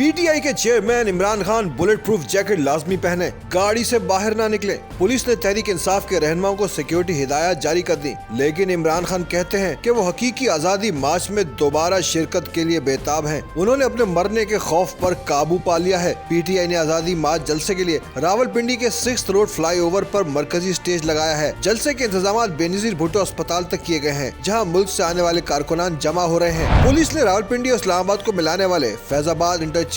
P T I के chairman Imran Khan bullet proof jacket लाजमी पहने, गाड़ी से बाहर ना निकले। पुलिस ने तहरीक इंसाफ के रहनुमाओं को सिक्योरिटी हिदायत जारी कर दी, लेकिन इमरान खान कहते हैं कि वो हकीकी आजादी मार्च में दोबारा शिरकत के लिए बेताब हैं। उन्होंने अपने मरने के खौफ पर काबू पा लिया है। PTI ने आजादी मार्च जलसे के लिए रावलपिंडी के 6th रोड फ्लाईओवर पर मरकजी स्टेज लगाया है। जलसे के इंतजाम बेनजीर भुट्टो अस्पताल तक किए गए हैं, जहाँ मुल्क से आने वाले कारकुनान जमा हो रहे हैं। पुलिस ने रावलपिंडी और इस्लामाबाद को मिलाने वाले फैजाबाद इंटरचेंज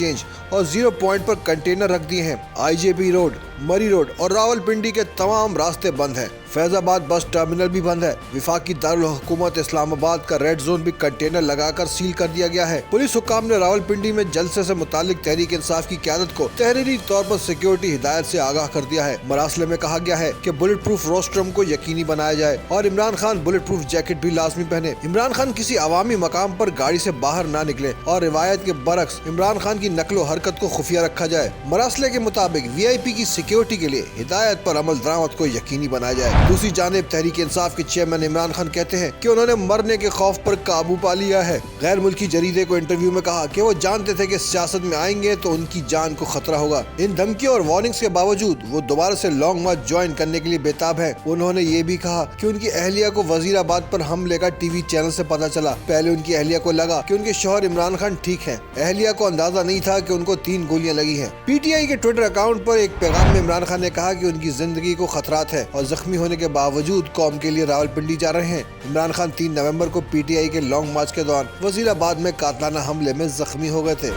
और 0 पॉइंट पर कंटेनर रख दिए हैं। IJP रोड, मरी रोड और रावलपिंडी के तमाम रास्ते बंद हैं। फैजाबाद बस टर्मिनल भी बंद है। विफाकी दारुल हुकूमत इस्लामाबाद का रेड जोन भी कंटेनर लगाकर सील कर दिया गया है। पुलिस हुकाम ने रावलपिंडी में जलसे से मुतालिक तहरीक इंसाफ की क़यादत को तहरीरी तौर पर सिक्योरिटी हिदायत से आगाह कर दिया है। मरासले में कहा गया है कि बुलेट प्रूफ रोस्ट्रम को यकीनी बनाया जाए और Imran Khan bullet proof jacket भी लाजमी पहने। इमरान खान किसी अवामी मकाम पर गाड़ी से बाहर ना निकले और रिवायत के बरक्स इमरान खान की नकलो हरकत को खुफिया रखा जाए। मरासले के मुताबिक VIP की सिक्योरिटी के लिए हिदायत पर अमल दरामद को यकीनी बनाया जाए। दूसरी जानिब तहरीक इंसाफ के चेयरमैन इमरान खान कहते हैं कि उन्होंने मरने के खौफ पर काबू पा लिया है। गैर मुल्की जरीदे को इंटरव्यू में कहा कि वो जानते थे कि सियासत में आएंगे तो उनकी जान को खतरा होगा। इन धमकियों और वार्निंग्स के बावजूद वो दोबारा से लॉन्ग मार्च ज्वाइन करने के लिए बेताब है। उन्होंने ये भी कहा कि उनकी अहलिया को वजीराबाद पर हमले का TV चैनल से पता चला। पहले उनकी अहलिया को लगा कि उनके शौहर इमरान खान ठीक हैं। अहलिया को अंदाजा नहीं था कि उनको 3 गोलियां लगी हैं। PTI के ट्विटर अकाउंट पर एक पैगाम में इमरान खान ने कहा कि उनकी जिंदगी को खतरात है और जख्मी होने के बावजूद कौम के लिए रावलपिंडी जा रहे हैं। इमरान खान 3 नवंबर को PTI के लॉन्ग मार्च के दौरान वजीराबाद में कातलाना हमले में जख्मी हो गए थे।